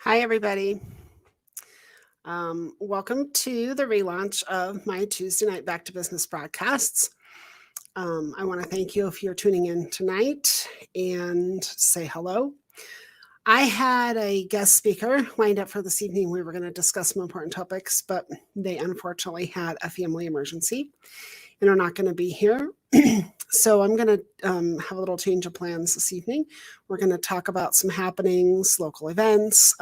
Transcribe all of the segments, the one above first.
Hi, everybody. Welcome to the relaunch of my Tuesday night Back to Business broadcasts. I want to thank you if you're tuning in tonight and say hello. I had a guest speaker lined up for this evening. We were going to discuss some important topics, but they unfortunately had a family emergency and are not going to be here. So I'm going to have a little change of plans this evening. We're going to talk about some happenings, local events,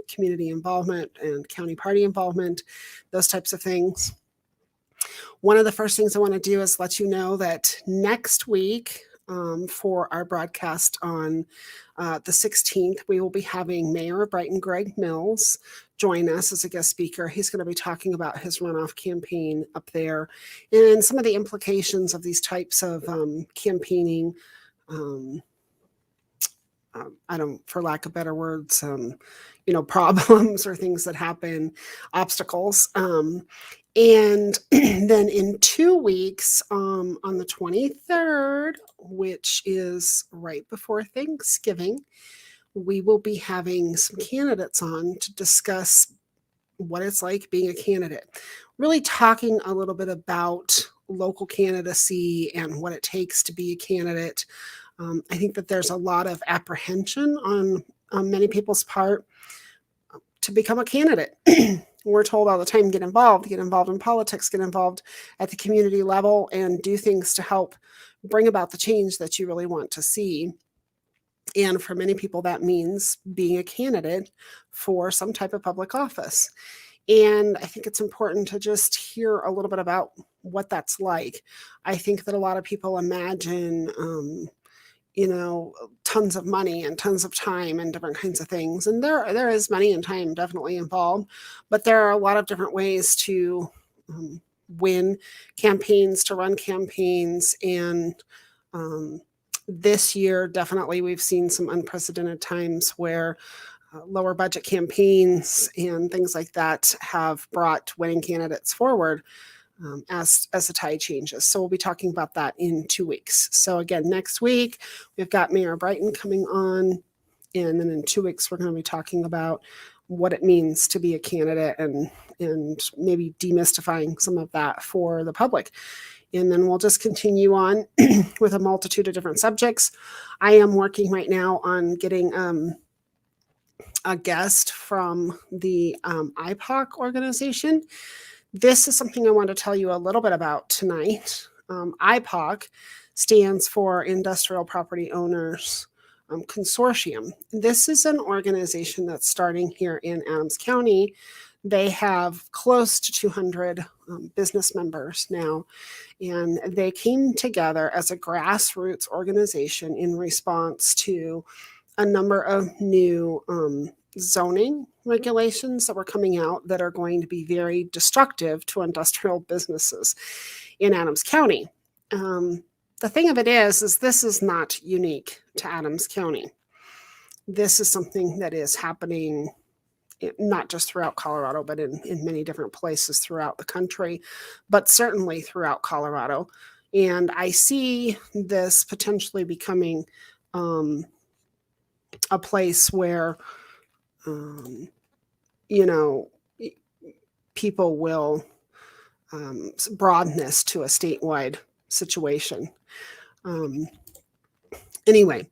community involvement, and county party involvement, those types of things. One of the first things I want to do is let you know that next week, for our broadcast on the 16th, we will be having Mayor of Brighton, Greg Mills, join us as a guest speaker. He's going to be talking about his runoff campaign up there and some of the implications of these types of campaigning. I don't, for lack of better words, problems or things that happen, obstacles. And then in 2 weeks, on the 23rd, which is right before Thanksgiving, we will be having some candidates on to discuss what it's like being a candidate. Really talking a little bit about local candidacy and what it takes to be a candidate. I think that there's a lot of apprehension on many people's part to become a candidate. We're told all the time, get involved in politics, get involved at the community level, and do things to help bring about the change that you really want to see. And for many people, that means being a candidate for some type of public office. And I think it's important to just hear a little bit about what that's like. I think that a lot of people imagine, tons of money and tons of time and different kinds of things. And there is money and time definitely involved, but there are a lot of different ways to win campaigns, to run campaigns. And this year, definitely, we've seen some unprecedented times where lower budget campaigns and things like that have brought winning candidates forward. As the tide changes. So we'll be talking about that in 2 weeks. So again, next week, we've got Mayor Brighton coming on. And then in 2 weeks, we're going to be talking about what it means to be a candidate and maybe demystifying some of that for the public. And then we'll just continue on with a multitude of different subjects. I am working right now on getting a guest from the IPOC organization. This is something I want to tell you a little bit about tonight. IPOC stands for Industrial Property Owners Consortium. This is an organization that's starting here in Adams County. They have close to 200 business members now, and they came together as a grassroots organization in response to a number of new zoning regulations that were coming out that are going to be very destructive to industrial businesses in Adams County. The thing of it is this is not unique to Adams County. This is something that is happening not just throughout Colorado, but in many different places throughout the country, but certainly throughout Colorado. And I see this potentially becoming a place where people will broaden this to a statewide situation. Anyway,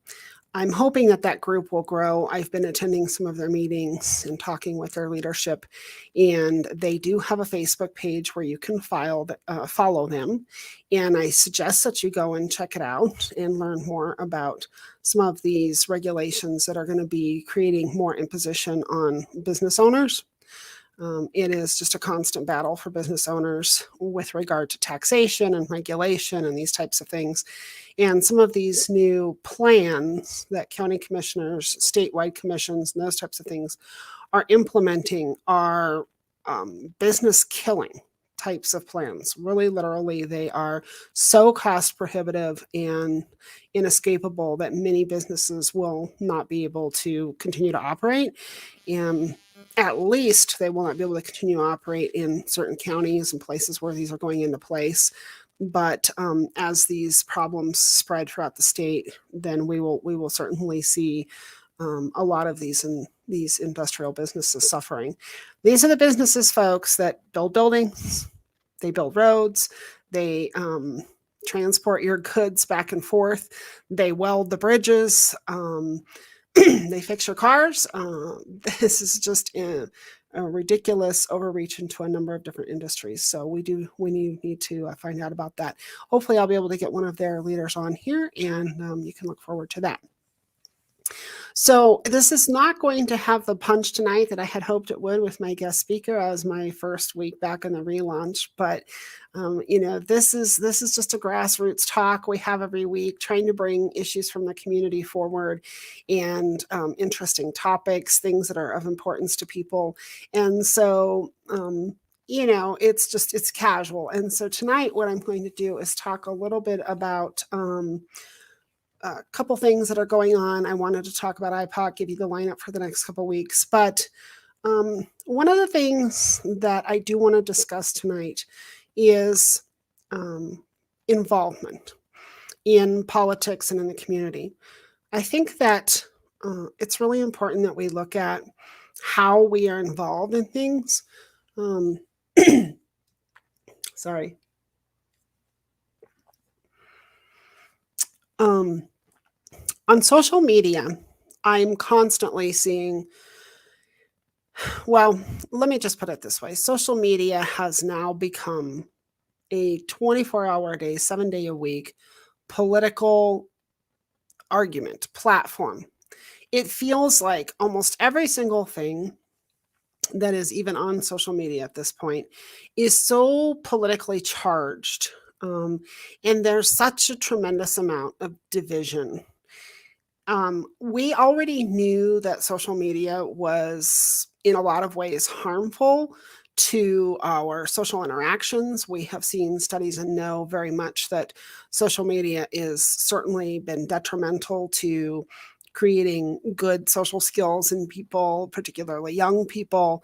I'm hoping that group will grow. I've been attending some of their meetings and talking with their leadership, and they do have a Facebook page where you can follow them. And I suggest that you go and check it out and learn more about some of these regulations that are going to be creating more imposition on business owners. It is just a constant battle for business owners with regard to taxation and regulation and these types of things. And some of these new plans that county commissioners, statewide commissions, and those types of things are implementing are business killing types of plans. Really, literally, they are so cost prohibitive and inescapable that many businesses will not be able to continue to operate. And at least they will not be able to continue to operate in certain counties and places where these are going into place. But as these problems spread throughout the state, then we will certainly see a lot of these industrial businesses suffering. These are the businesses, folks, that build buildings, they build roads, they transport your goods back and forth, they weld the bridges, they fix your cars. This is just a ridiculous overreach into a number of different industries. So we need to find out about that. Hopefully, I'll be able to get one of their leaders on here, and you can look forward to that. So this is not going to have the punch tonight that I had hoped it would with my guest speaker as my first week back in the relaunch. But this is just a grassroots talk we have every week, trying to bring issues from the community forward and interesting topics, things that are of importance to people. And so it's casual. And so tonight, what I'm going to do is talk a little bit about a couple things that are going on. I wanted to talk about IPOC, give you the lineup for the next couple weeks. But one of the things that I do want to discuss tonight is involvement in politics and in the community. I think that it's really important that we look at how we are involved in things. Sorry. On social media, I'm constantly seeing, well, let me just put it this way. Social media has now become a 24-hour a day, 7-day a week political argument platform. It feels like almost every single thing that is even on social media at this point is so politically charged. And there's such a tremendous amount of division. We already knew that social media was in a lot of ways harmful to our social interactions. We have seen studies and know very much that social media is certainly been detrimental to creating good social skills in people, particularly young people.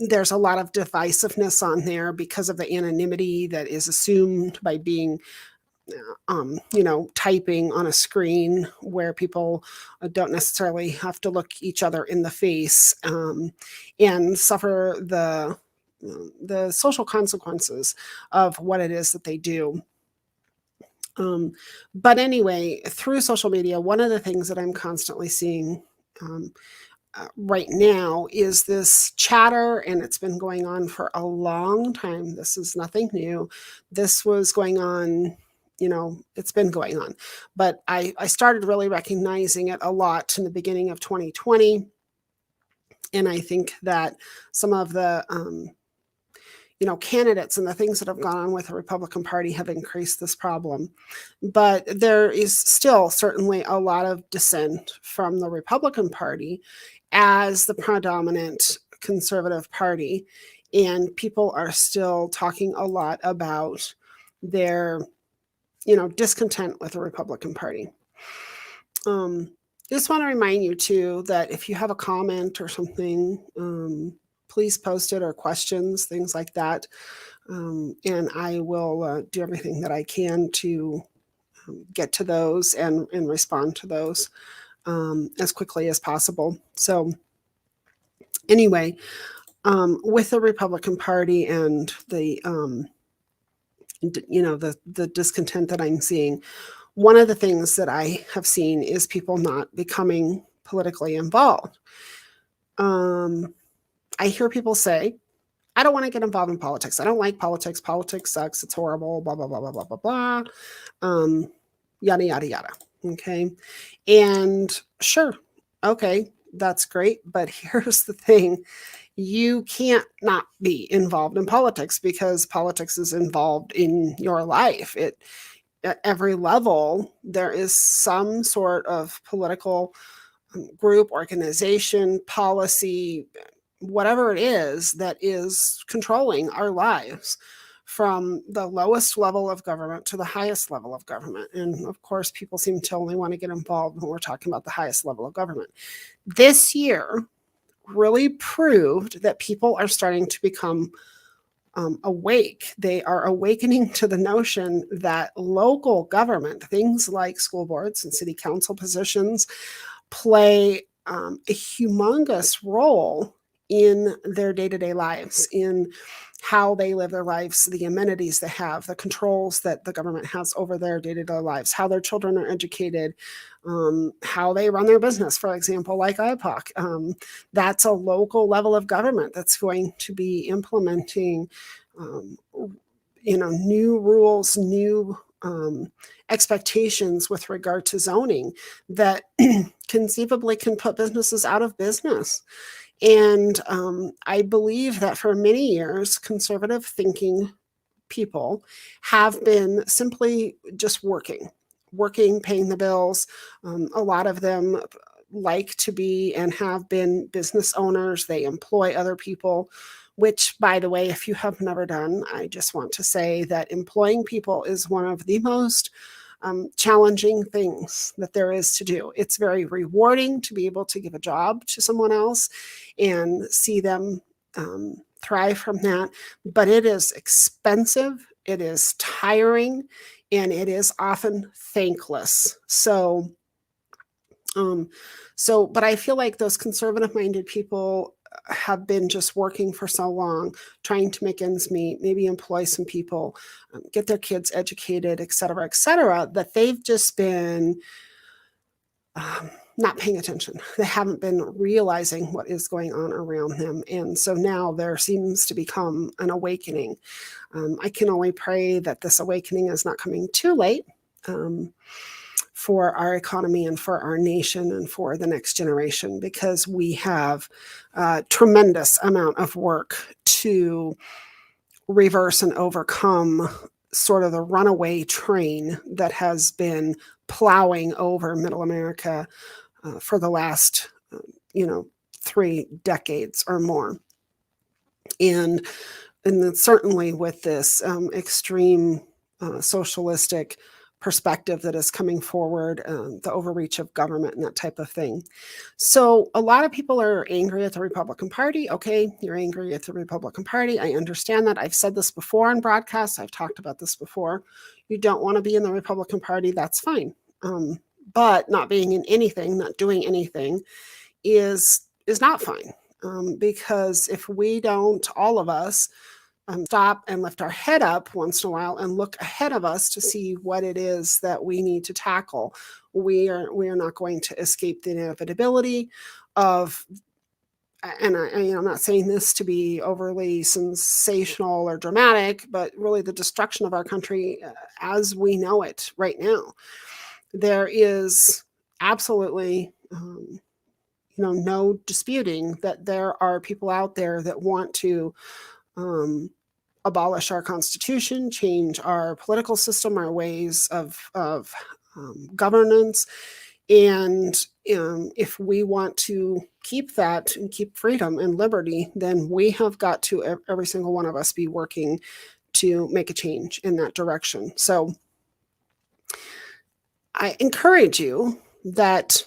There's a lot of divisiveness on there because of the anonymity that is assumed by being typing on a screen where people don't necessarily have to look each other in the face and suffer the social consequences of what it is that they do. But anyway, through social media, one of the things that I'm constantly seeing right now is this chatter, and it's been going on for a long time. This is nothing new. This was going on, it's been going on. But I started really recognizing it a lot in the beginning of 2020. And I think that some of the candidates and the things that have gone on with the Republican Party have increased this problem. But there is still certainly a lot of dissent from the Republican Party as the predominant conservative party. And people are still talking a lot about their, discontent with the Republican Party. Just want to remind you too that if you have a comment or something, please post it, or questions, things like that. And I will do everything that I can to get to those and respond to those as quickly as possible. So anyway, with the Republican Party and the discontent that I'm seeing, one of the things that I have seen is people not becoming politically involved. I hear people say, I don't want to get involved in politics. I don't like politics. Politics sucks. It's horrible. Blah, blah, blah, blah, blah, blah, blah. Yada, yada, yada. Okay. And sure. Okay. That's great. But here's the thing. You can't not be involved in politics because politics is involved in your life. At every level, there is some sort of political group, organization, policy, whatever it is that is controlling our lives, from the lowest level of government to the highest level of government. And of course, people seem to only want to get involved when we're talking about the highest level of government. This year really proved that people are starting to become awake. They are awakening to the notion that local government, things like school boards and city council positions, play a humongous role in their day-to-day lives, in how they live their lives, the amenities they have, the controls that the government has over their day-to-day lives, how their children are educated, how they run their business, for example, like IPOC. That's a local level of government that's going to be implementing new rules, new expectations with regard to zoning that conceivably can put businesses out of business. And I believe that for many years, conservative thinking people have been simply just working, paying the bills. A lot of them like to be and have been business owners. They employ other people, which, by the way, if you have never done, I just want to say that employing people is one of the most challenging things that there is to do. It's very rewarding to be able to give a job to someone else and see them thrive from that, but it is expensive, it is tiring, and it is often thankless. But I feel like those conservative-minded people have been just working for so long, trying to make ends meet, maybe employ some people, get their kids educated, et cetera, that they've just been not paying attention. They haven't been realizing what is going on around them. And so now there seems to become an awakening. I can only pray that this awakening is not coming too late for our economy and for our nation and for the next generation, because we have a tremendous amount of work to reverse and overcome sort of the runaway train that has been plowing over middle America for the last, 3 decades or more. And then certainly with this extreme socialistic perspective that is coming forward, the overreach of government and that type of thing. So a lot of people are angry at the Republican Party. Okay, you're angry at the Republican Party. I understand that. I've said this before on broadcasts. I've talked about this before. You don't want to be in the Republican Party, that's fine. But not being in anything, not doing anything is not fine. Because if we don't, all of us, stop and lift our head up once in a while and look ahead of us to see what it is that we need to tackle, we are not going to escape the inevitability of, and I'm not saying this to be overly sensational or dramatic, but really the destruction of our country as we know it right now. There is absolutely no disputing that there are people out there that want to abolish our Constitution, change our political system, our ways of governance. And if we want to keep that and keep freedom and liberty, then we have got to, every single one of us, be working to make a change in that direction. So I encourage you that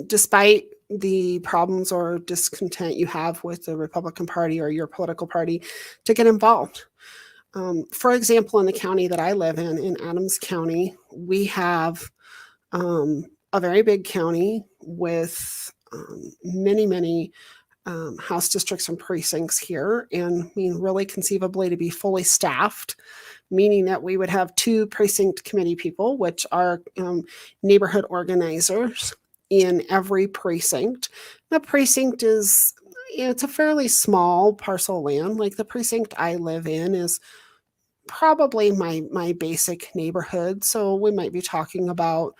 despite the problems or discontent you have with the Republican Party or your political party, to get involved. For example, in the county that I live in Adams County, we have a very big county with many House districts and precincts here, and really conceivably to be fully staffed, meaning that we would have 2 precinct committee people, which are neighborhood organizers in every precinct. The precinct is, it's a fairly small parcel of land. Like the precinct I live in is probably my basic neighborhood. So we might be talking about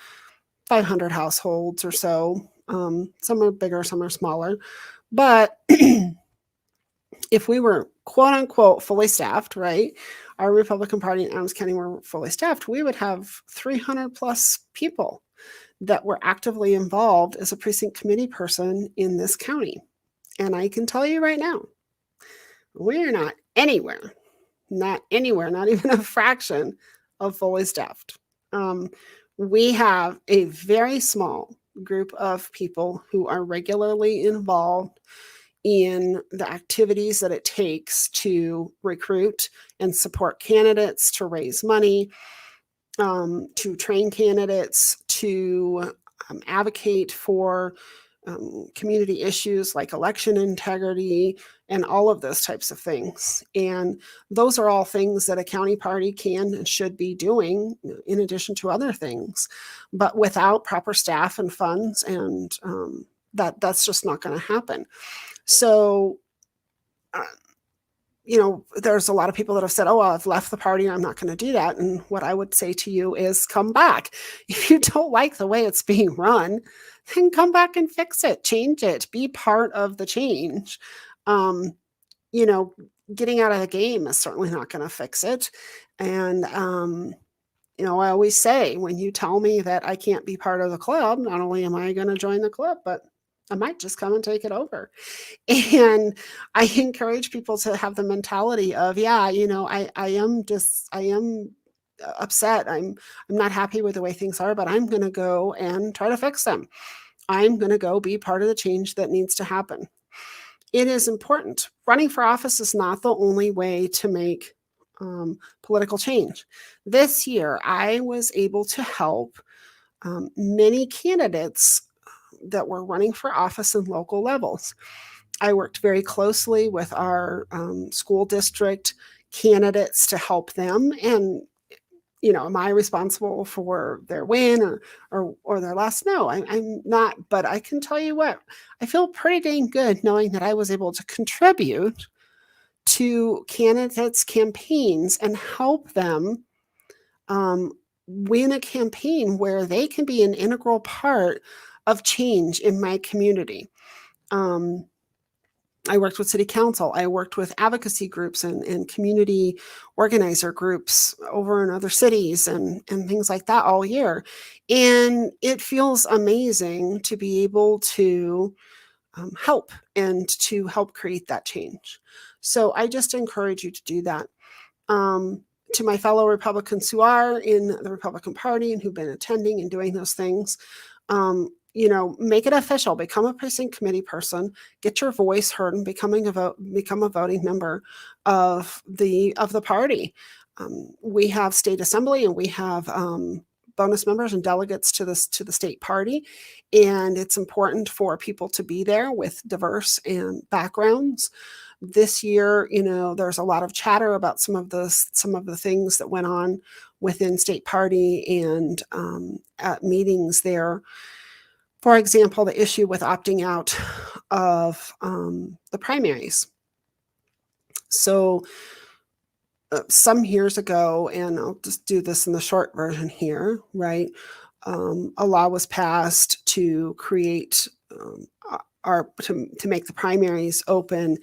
500 households or so. Some are bigger, some are smaller. But if we were quote unquote fully staffed, right? Our Republican Party in Adams County were fully staffed, we would have 300 plus people that were actively involved as a precinct committee person in this county. And I can tell you right now, we're not anywhere, not even a fraction of fully staffed. We have a very small group of people who are regularly involved in the activities that it takes to recruit and support candidates, to raise money, to train candidates, to advocate for community issues like election integrity and all of those types of things. And those are all things that a county party can and should be doing in addition to other things. But without proper staff and funds, and that's just not going to happen. So, there's a lot of people that have said, oh, well, I've left the party, I'm not going to do that. And what I would say to you is come back. If you don't like the way it's being run, then come back and fix it, change it, be part of the change. Getting out of the game is certainly not going to fix it. And, I always say, when you tell me that I can't be part of the club, not only am I going to join the club, but I might just come and take it over. And I encourage people to have the mentality of, I am upset. I'm not happy with the way things are, but I'm going to go and try to fix them. I'm going to go be part of the change that needs to happen. It is important. Running for office is not the only way to make political change. This year, I was able to help many candidates that were running for office in local levels. I worked very closely with our school district candidates to help them. And, am I responsible for their win or their loss? No, I'm not. But I can tell you what, I feel pretty dang good knowing that I was able to contribute to candidates' campaigns and help them win a campaign where they can be an integral part of change in my community. I worked with city council. I worked with advocacy groups and community organizer groups over in other cities and things like that all year. And it feels amazing to be able to help and to help create that change. So I just encourage you to do that. To my fellow Republicans who are in the Republican Party and who've been attending and doing those things, make it official. Become a precinct committee person. Get your voice heard and become a voting member of the party. We have state assembly and we have bonus members and delegates to the state party, and it's important for people to be there with diverse and backgrounds. This year, there's a lot of chatter about some of the things that went on within state party and at meetings there. For example, the issue with opting out of the primaries. So some years ago, and I'll just do this in the short version here, right? A law was passed to create to make the primaries open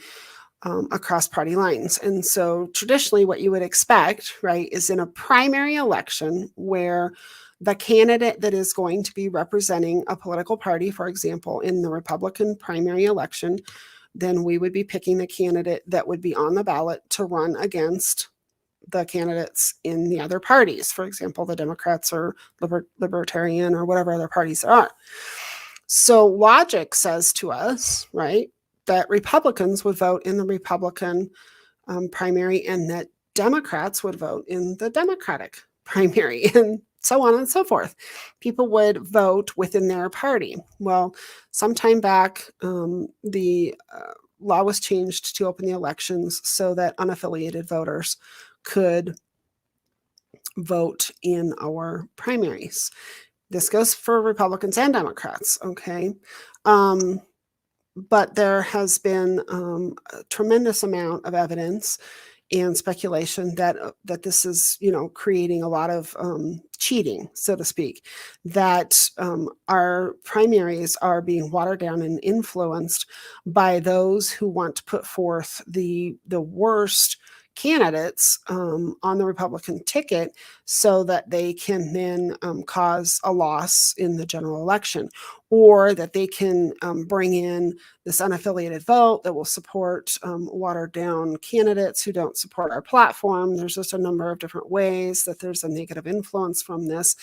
across party lines. And so traditionally what you would expect, right, is in a primary election where the candidate that is going to be representing a political party, for example, in the Republican primary election, then we would be picking the candidate that would be on the ballot to run against the candidates in the other parties, for example, the Democrats or Libertarian or whatever other parties there are. So logic says to us, right, that Republicans would vote in the Republican primary and that Democrats would vote in the Democratic primary, and so on and so forth. People would vote within their party. Well, sometime back, the law was changed to open the elections so that unaffiliated voters could vote in our primaries. This goes for Republicans and Democrats, okay? But there has been a tremendous amount of evidence and speculation that this is, creating a lot of cheating, so to speak, that our primaries are being watered down and influenced by those who want to put forth the worst candidates on the Republican ticket so that they can then cause a loss in the general election, or that they can bring in this unaffiliated vote that will support watered down candidates who don't support our platform. There's just a number of different ways that there's a negative influence from this,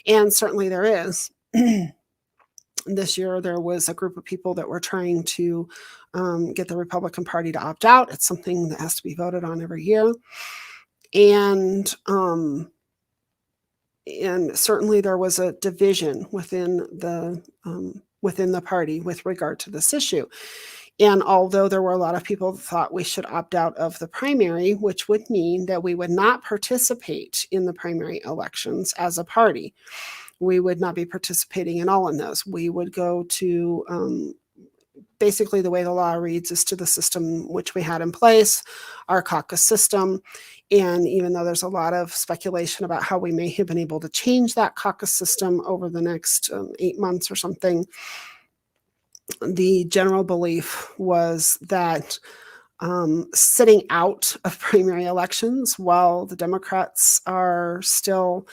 and certainly there is. This year, there was a group of people that were trying to get the Republican Party to opt out. It's something that has to be voted on every year. And and certainly there was a division within the party with regard to this issue. And although there were a lot of people that thought we should opt out of the primary, which would mean that we would not participate in the primary elections as a party, we would not be participating at all in those. We would go to basically the way the law reads is to the system which we had in place, our caucus system. And even though there's a lot of speculation about how we may have been able to change that caucus system over the next 8 months or something, the general belief was that sitting out of primary elections while the Democrats are still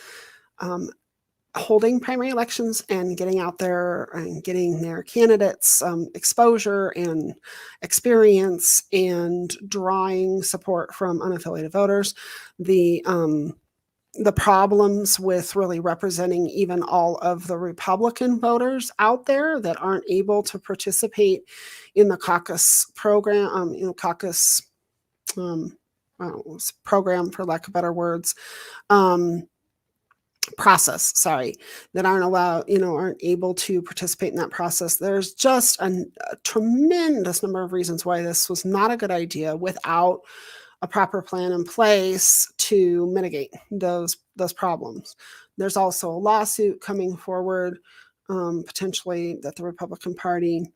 holding primary elections and getting out there and getting their candidates exposure and experience and drawing support from unaffiliated voters. The problems with really representing even all of the Republican voters out there that aren't able to participate in the caucus program, caucus program, for lack of better words, process, that aren't able to participate in that process. There's just a tremendous number of reasons why this was not a good idea without a proper plan in place to mitigate those problems. There's also a lawsuit coming forward, potentially, that the Republican Party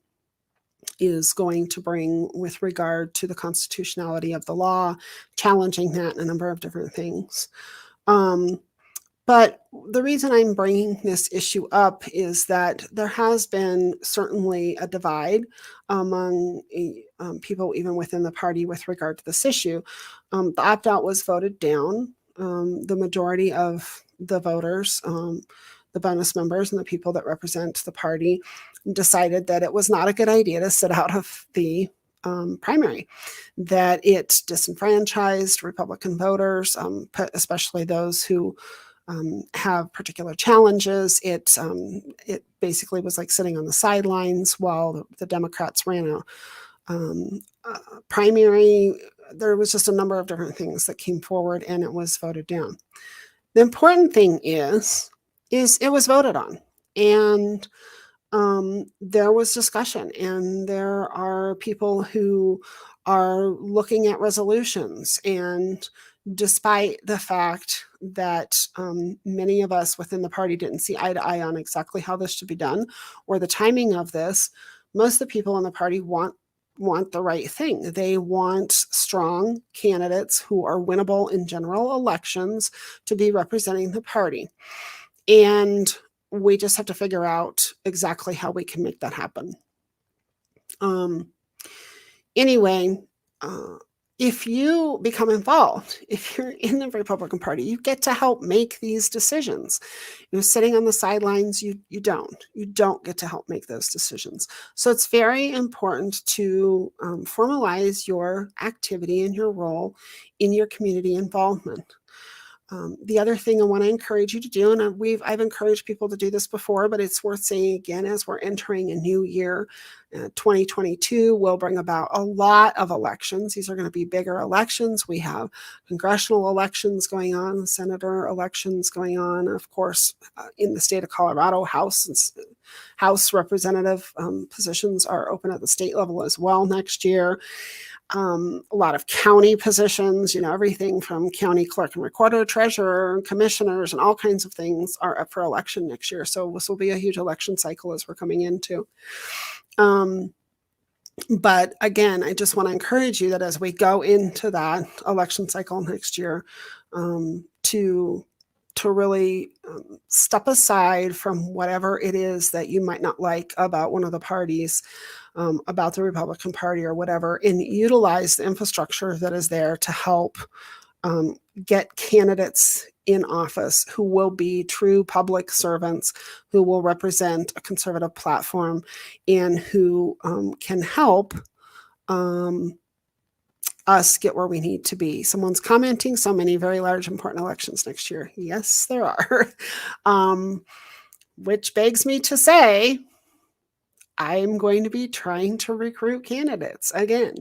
is going to bring with regard to the constitutionality of the law, challenging that and a number of different things. But the reason I'm bringing this issue up is that there has been certainly a divide among people even within the party with regard to this issue. The opt-out was voted down. The majority of the voters, the bonus members and the people that represent the party, decided that it was not a good idea to sit out of the primary, that it disenfranchised Republican voters, especially those who have particular challenges. It basically was like sitting on the sidelines while the Democrats ran a primary. There was just a number of different things that came forward, and it was voted down. The important thing is it was voted on, and there was discussion, and there are people who are looking at resolutions. And despite the fact that many of us within the party didn't see eye to eye on exactly how this should be done or the timing of this, most of the people in the party want the right thing. They want strong candidates who are winnable in general elections to be representing the party. And we just have to figure out exactly how we can make that happen. Anyway, if you become involved, if you're in the Republican Party, you get to help make these decisions. Sitting on the sidelines, you don't get to help make those decisions. So it's very important to formalize your activity and your role in your community involvement. The other thing I want to encourage you to do, and I've encouraged people to do this before, but it's worth saying again, as we're entering a new year, 2022 will bring about a lot of elections. These are going to be bigger elections. We have congressional elections going on, senator elections going on, of course, in the state of Colorado, House representative positions are open at the state level as well next year. A lot of county positions, everything from county clerk and recorder, treasurer, commissioners, and all kinds of things are up for election next year. So this will be a huge election cycle as we're coming into. But again, I just want to encourage you that as we go into that election cycle next year, to really step aside from whatever it is that you might not like about one of the parties, about the Republican Party or whatever, and utilize the infrastructure that is there to help get candidates in office who will be true public servants, who will represent a conservative platform, and who can help us get where we need to be. Someone's commenting, so many very large, important elections next year. Yes, there are. Which begs me to say, I'm going to be trying to recruit candidates again.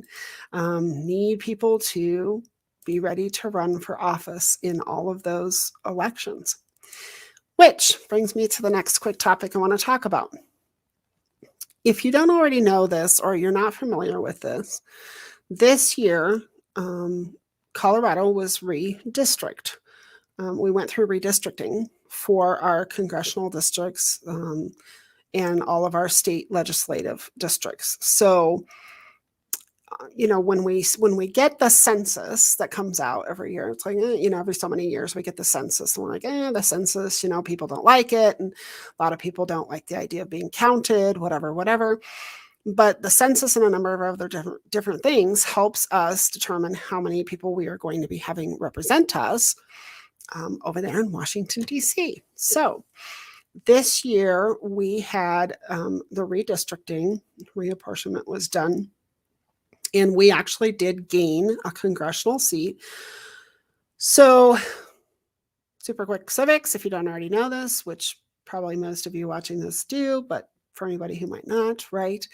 Need people to be ready to run for office in all of those elections. which brings me to the next quick topic I want to talk about. If you don't already know this or you're not familiar with this year, Colorado was redistricted. We went through redistricting for our congressional districts and all of our state legislative districts. So, when we get the census that comes out every year, it's like, every so many years we get the census, and we're like, the census, people don't like it, and a lot of people don't like the idea of being counted, whatever. But the census and a number of other different things helps us determine how many people we are going to be having represent us over there in Washington, D.C. So this year we had the redistricting, reapportionment was done, and we actually did gain a congressional seat. So super quick civics, if you don't already know this, which probably most of you watching this do, but for anybody who might not, right?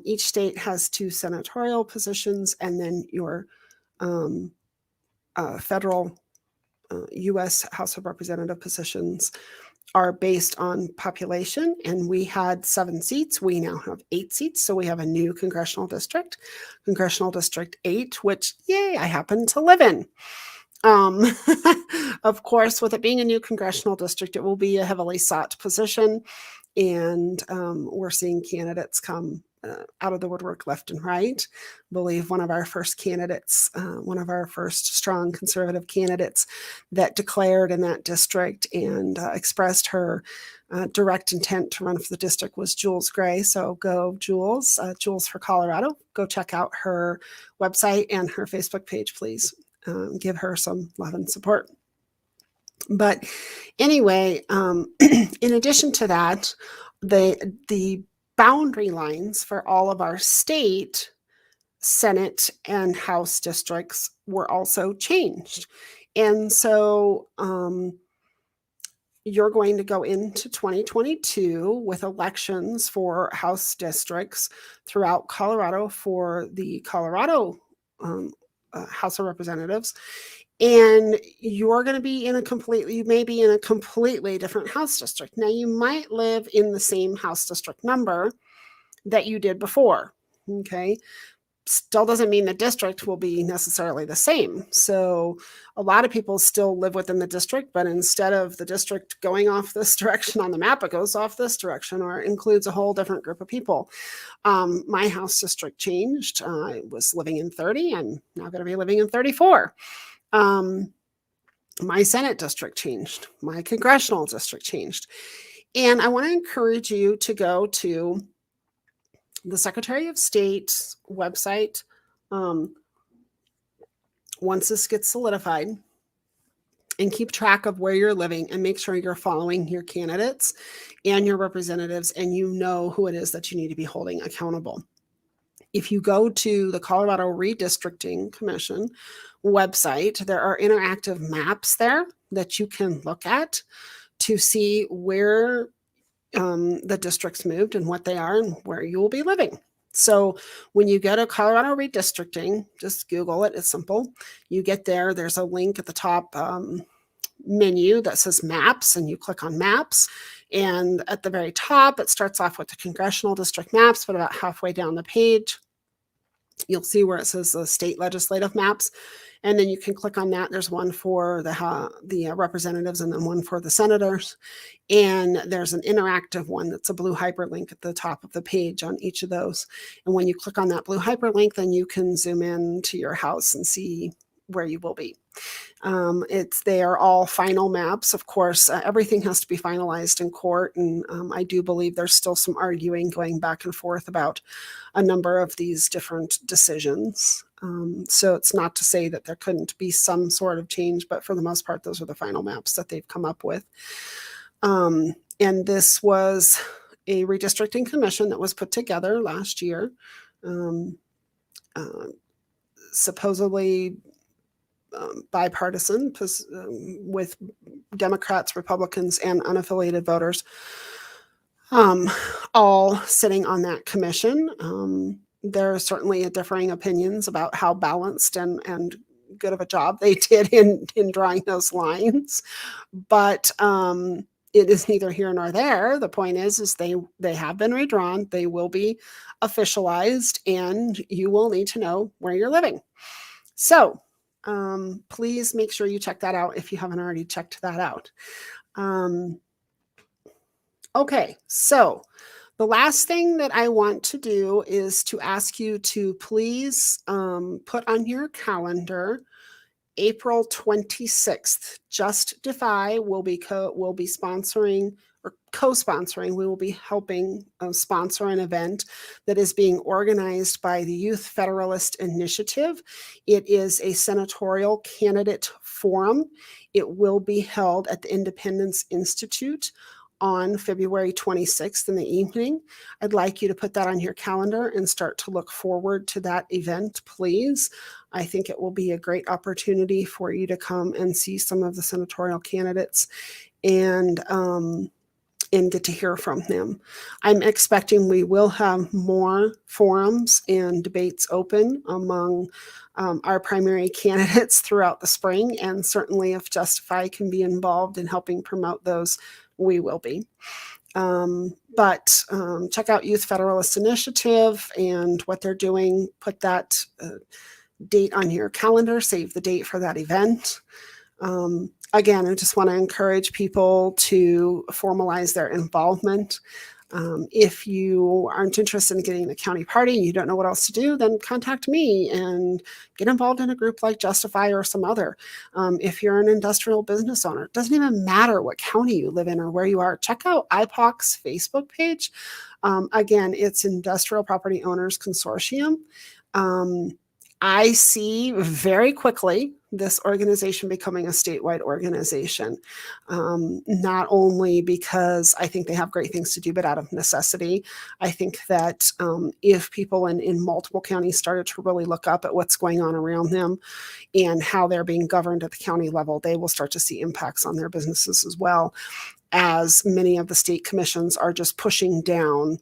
Each state has 2 senatorial positions, and then your federal U.S. House of Representative positions are based on population, and we had 7 seats. We now have 8 seats, so we have a new congressional district, Congressional District 8, which, yay, I happen to live in. Of course, with it being a new congressional district, it will be a heavily sought position, and we're seeing candidates come out of the woodwork left and right. I believe one of our first candidates, one of our first strong conservative candidates that declared in that district and expressed her direct intent to run for the district was Jules Gray. So go Jules, Jules for Colorado. Go check out her website and her Facebook page, please. Give her some love and support. But anyway, in addition to that, the boundary lines for all of our state Senate and House districts were also changed. And so you're going to go into 2022 with elections for House districts throughout Colorado for the Colorado House of Representatives. And you're going to be you may be in a completely different House district. Now, you might live in the same House district number that you did before, okay? Still doesn't mean the district will be necessarily the same. So a lot of people still live within the district, but instead of the district going off this direction on the map, it goes off this direction, or includes a whole different group of people. My House district changed. I was living in 30. I'm now going to be living in 34. My Senate district changed. My congressional district changed. And I want to encourage you to go to the Secretary of State's website once this gets solidified, and keep track of where you're living and make sure you're following your candidates and your representatives, and you know who it is that you need to be holding accountable. If you go to the Colorado Redistricting Commission website, there are interactive maps there that you can look at to see where the districts moved and what they are and where you will be living. So when you go to Colorado Redistricting, just Google it. It's simple. You get there. There's a link at the top menu that says maps, and you click on maps. And at the very top, it starts off with the congressional district maps, but about halfway down the page, you'll see where it says the state legislative maps. And then you can click on that. There's one for the representatives and then one for the senators. And there's an interactive one that's a blue hyperlink at the top of the page on each of those. And when you click on that blue hyperlink, then you can zoom in to your house and see where you will be. They are all final maps. Of course, everything has to be finalized in court. And I do believe there's still some arguing going back and forth about a number of these different decisions. So it's not to say that there couldn't be some sort of change, but for the most part, those are the final maps that they've come up with. And this was a redistricting commission that was put together last year, supposedly bipartisan, with Democrats, Republicans, and unaffiliated voters all sitting on that commission. There are certainly differing opinions about how balanced and good of a job they did in drawing those lines. But it is neither here nor there. The point is they have been redrawn. They will be officialized, and you will need to know where you're living. So please make sure you check that out if you haven't already checked that out. Okay, so the last thing that I want to do is to ask you to please put on your calendar April 26th. Justify will be sponsoring or co-sponsoring. We will be helping sponsor an event that is being organized by the Youth Federalist Initiative. It is a senatorial candidate forum. It will be held at the Independence Institute on February 26th in the evening. I'd like you to put that on your calendar and start to look forward to that event, please. I think it will be a great opportunity for you to come and see some of the senatorial candidates and get to hear from them. I'm expecting we will have more forums and debates open among our primary candidates throughout the spring, and certainly if Justify can be involved in helping promote those, we will be. But check out Youth Federalist Initiative and what they're doing. Put that date on your calendar, save the date for that event. Again, I just want to encourage people to formalize their involvement. If you aren't interested in getting the county party, you don't know what else to do, then contact me and get involved in a group like Justify or some other. If you're an industrial business owner, it doesn't even matter what county you live in or where you are. Check out IPOC's Facebook page. Again, it's Industrial Property Owners Consortium. I see very quickly this organization becoming a statewide organization, not only because I think they have great things to do, but out of necessity. I think that if people in multiple counties started to really look up at what's going on around them and how they're being governed at the county level, they will start to see impacts on their businesses as well, as many of the state commissions are just pushing down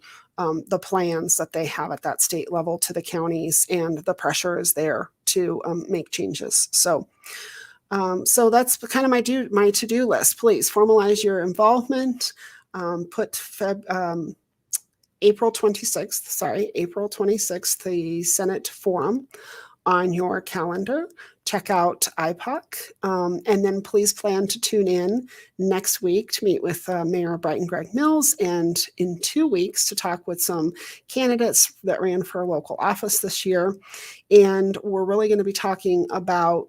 the plans that they have at that state level to the counties, and the pressure is there to make changes. So that's kind of my to-do list. Please formalize your involvement. Put April 26th, the Senate Forum on your calendar. Check out IPOC, and then please plan to tune in next week to meet with Mayor Brighton Greg Mills, and in 2 weeks to talk with some candidates that ran for a local office this year. And we're really going to be talking about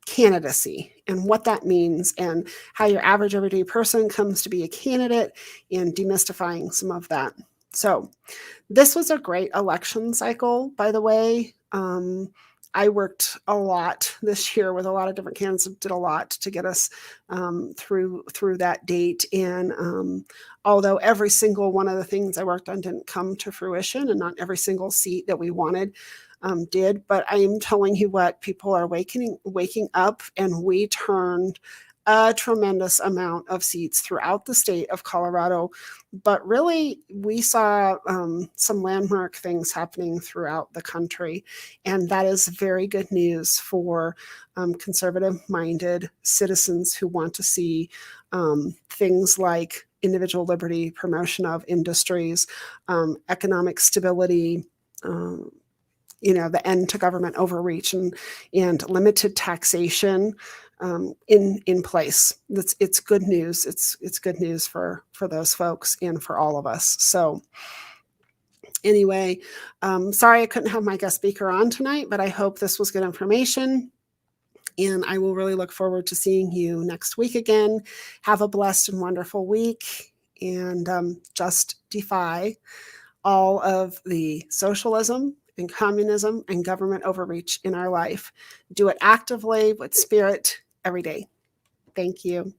candidacy and what that means and how your average everyday person comes to be a candidate, and demystifying some of that. So this was a great election cycle, by the way. I worked a lot this year with a lot of different candidates, did a lot to get us through that date. And although every single one of the things I worked on didn't come to fruition, and not every single seat that we wanted did, but I am telling you what, people are waking up, and we turned a tremendous amount of seats throughout the state of Colorado. But really, we saw some landmark things happening throughout the country, and that is very good news for conservative-minded citizens who want to see things like individual liberty, promotion of industries, economic stability, the end to government overreach, and limited taxation in place. It's good news. It's good news for those folks and for all of us. So anyway, sorry I couldn't have my guest speaker on tonight, but I hope this was good information. And I will really look forward to seeing you next week again. Have a blessed and wonderful week, and just defy all of the socialism and communism and government overreach in our life. Do it actively with spirit every day. Thank you.